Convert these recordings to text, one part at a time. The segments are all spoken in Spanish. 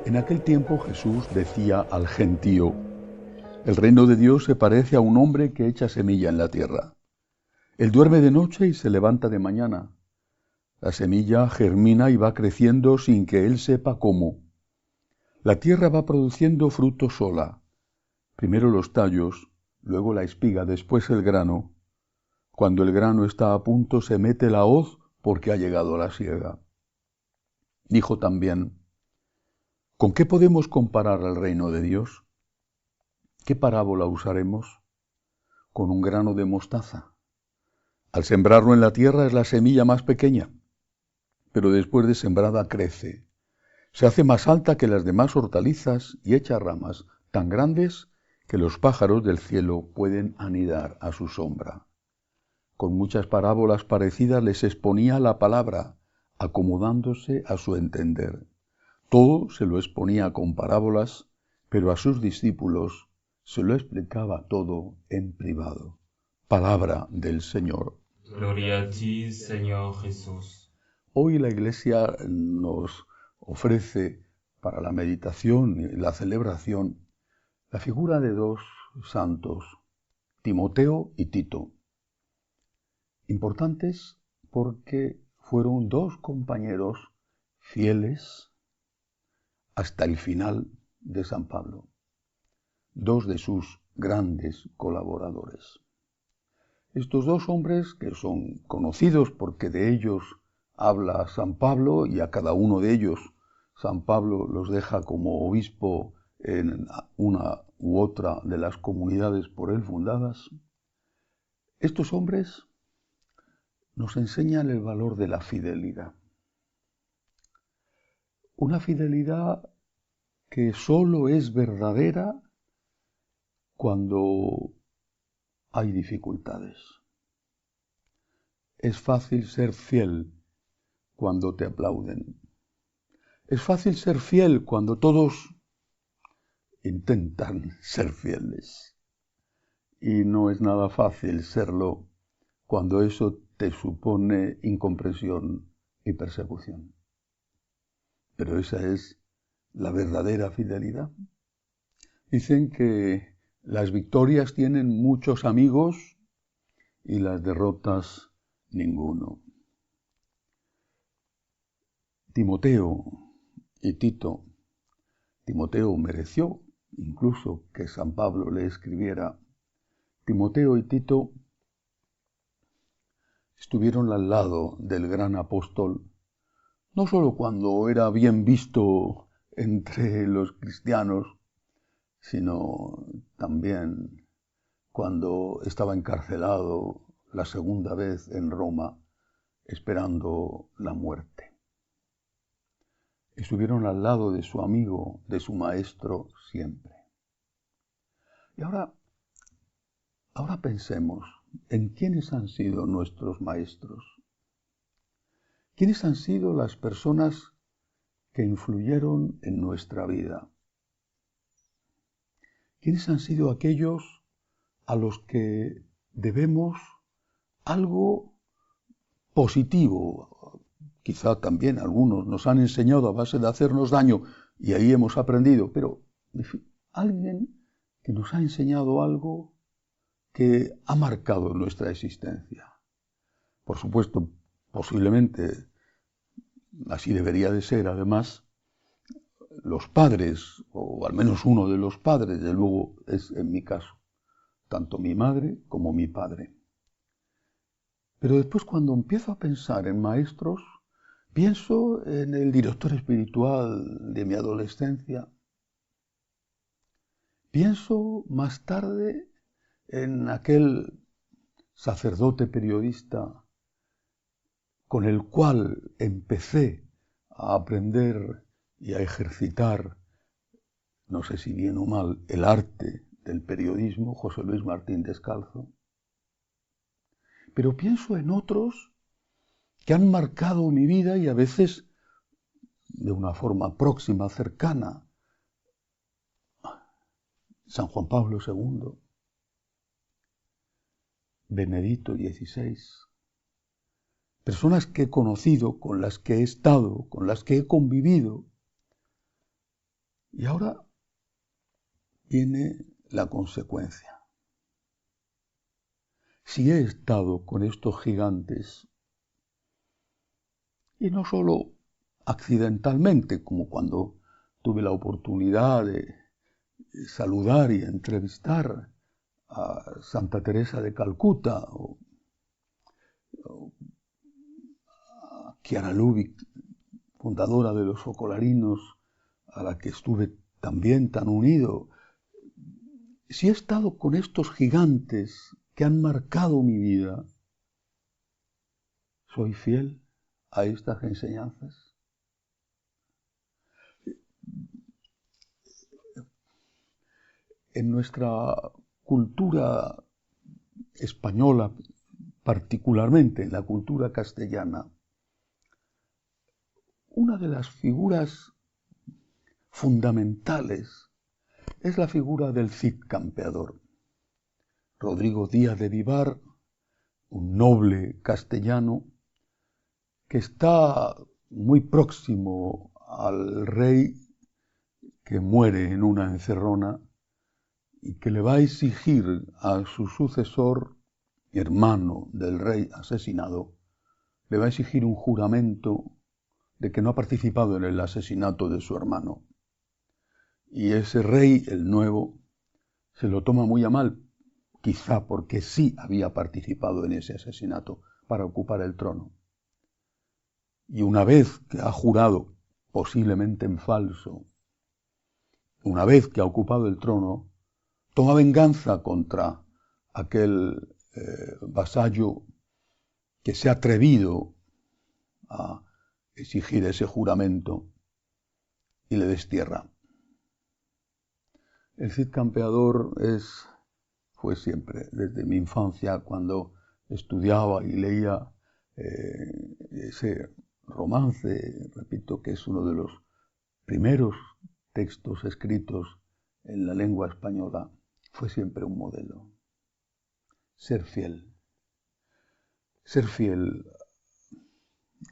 En aquel tiempo Jesús decía al gentío: el reino de Dios se parece a un hombre que echa semilla en la tierra. Él duerme de noche y se levanta de mañana. La semilla germina y va creciendo sin que él sepa cómo. La tierra va produciendo fruto sola. Primero los tallos, luego la espiga, después el grano. Cuando el grano está a punto se mete la hoz porque ha llegado la siega. Dijo también: ¿con qué podemos comparar el reino de Dios? ¿Qué parábola usaremos? Con un grano de mostaza. Al sembrarlo en la tierra es la semilla más pequeña, pero después de sembrada crece. Se hace más alta que las demás hortalizas y echa ramas tan grandes que los pájaros del cielo pueden anidar a su sombra. Con muchas parábolas parecidas les exponía la palabra, acomodándose a su entender. Todo se lo exponía con parábolas, pero a sus discípulos se lo explicaba todo en privado. Palabra del Señor. Gloria a ti, Señor Jesús. Hoy la Iglesia nos ofrece para la meditación y la celebración la figura de dos santos, Timoteo y Tito. Importantes porque fueron dos compañeros fieles hasta el final de San Pablo, dos de sus grandes colaboradores. Estos dos hombres, que son conocidos porque de ellos habla San Pablo, y a cada uno de ellos San Pablo los deja como obispo en una u otra de las comunidades por él fundadas, estos hombres nos enseñan el valor de la fidelidad. Una fidelidad que solo es verdadera cuando hay dificultades. Es fácil ser fiel cuando te aplauden. Es fácil ser fiel cuando todos intentan ser fieles. Y no es nada fácil serlo cuando eso te supone incomprensión y persecución. Pero esa es la verdadera fidelidad. Dicen que las victorias tienen muchos amigos y las derrotas ninguno. Timoteo y Tito. Timoteo mereció incluso que San Pablo le escribiera. Timoteo y Tito estuvieron al lado del gran apóstol, no solo cuando era bien visto entre los cristianos, sino también cuando estaba encarcelado la segunda vez en Roma, esperando la muerte. Estuvieron al lado de su amigo, de su maestro, siempre. Y ahora pensemos en quiénes han sido nuestros maestros. ¿Quiénes han sido las personas que influyeron en nuestra vida? ¿Quiénes han sido aquellos a los que debemos algo positivo? Quizá también algunos nos han enseñado a base de hacernos daño y ahí hemos aprendido, pero en fin, alguien que nos ha enseñado algo que ha marcado nuestra existencia. Por supuesto, posiblemente, así debería de ser, además, los padres, o al menos uno de los padres, de luego es en mi caso, tanto mi madre como mi padre. Pero después, cuando empiezo a pensar en maestros, pienso en el director espiritual de mi adolescencia. Pienso más tarde en aquel sacerdote periodista con el cual empecé a aprender y a ejercitar, no sé si bien o mal, el arte del periodismo, José Luis Martín Descalzo. Pero pienso en otros que han marcado mi vida y a veces de una forma próxima, cercana. San Juan Pablo II, Benedicto XVI, personas que he conocido, con las que he estado, con las que he convivido. Y ahora viene la consecuencia. Si he estado con estos gigantes, y no solo accidentalmente, como cuando tuve la oportunidad de saludar y entrevistar a Santa Teresa de Calcuta o a Chiara Lubich, fundadora de los Socolarinos, a la que estuve también tan unido. Si he estado con estos gigantes que han marcado mi vida, ¿soy fiel a estas enseñanzas? En nuestra cultura española, particularmente en la cultura castellana, una de las figuras fundamentales es la figura del Cid campeador. Rodrigo Díaz de Vivar, un noble castellano que está muy próximo al rey que muere en una encerrona y que le va a exigir a su sucesor, hermano del rey asesinado, le va a exigir un juramento de que no ha participado en el asesinato de su hermano. Y ese rey, el nuevo, se lo toma muy a mal, quizá porque sí había participado en ese asesinato para ocupar el trono. Y una vez que ha jurado, posiblemente en falso, una vez que ha ocupado el trono, toma venganza contra aquel vasallo que se ha atrevido a exigir ese juramento y le destierra. El Cid campeador fue siempre, desde mi infancia, cuando estudiaba y leía ese romance, repito, que es uno de los primeros textos escritos en la lengua española, fue siempre un modelo. Ser fiel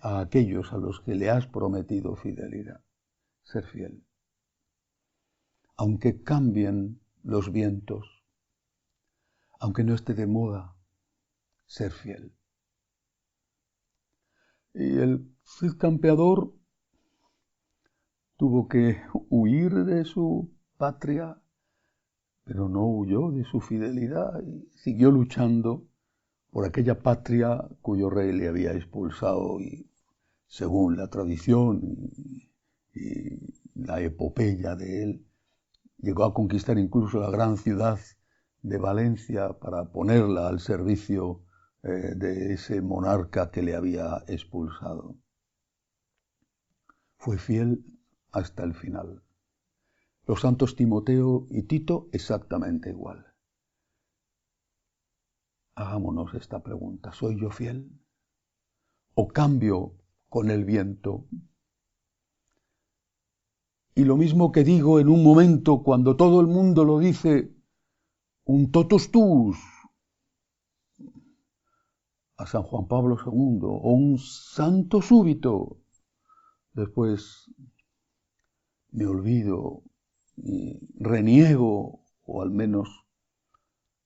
a aquellos a los que le has prometido fidelidad, ser fiel. Aunque cambien los vientos, aunque no esté de moda, ser fiel. Y el Cid campeador tuvo que huir de su patria, pero no huyó de su fidelidad y siguió luchando por aquella patria cuyo rey le había expulsado y, según la tradición y la epopeya de él, llegó a conquistar incluso la gran ciudad de Valencia para ponerla al servicio de ese monarca que le había expulsado. Fue fiel hasta el final. Los santos Timoteo y Tito exactamente igual. Hagámonos esta pregunta: ¿soy yo fiel? ¿O cambio con el viento? Y lo mismo que digo en un momento cuando todo el mundo lo dice, un totus tuus, a San Juan Pablo II, o un santo súbito, después me olvido y reniego, o al menos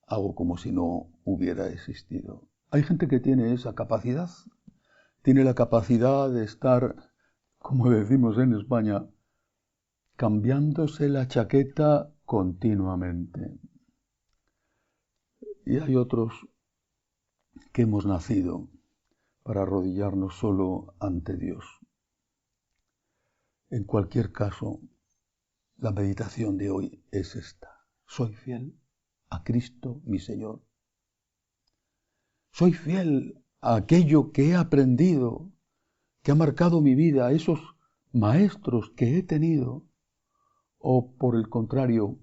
hago como si no hubiera existido. Hay gente que tiene esa capacidad, tiene la capacidad de estar, como decimos en España, cambiándose la chaqueta continuamente. Y hay otros que hemos nacido para arrodillarnos solo ante Dios. En cualquier caso, la meditación de hoy es esta. ¿Soy fiel a Cristo, mi Señor? ¿Soy fiel a aquello que he aprendido, que ha marcado mi vida, a esos maestros que he tenido? ¿O por el contrario,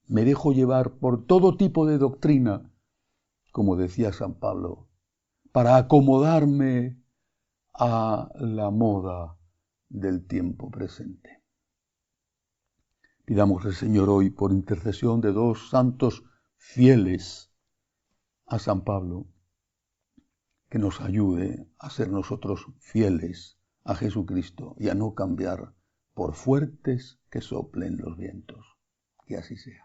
me dejo llevar por todo tipo de doctrina, como decía San Pablo, para acomodarme a la moda del tiempo presente? Pidamos al Señor hoy, por intercesión de dos santos fieles a San Pablo, que nos ayude a ser nosotros fieles a Jesucristo y a no cambiar por fuertes que soplen los vientos. Que así sea.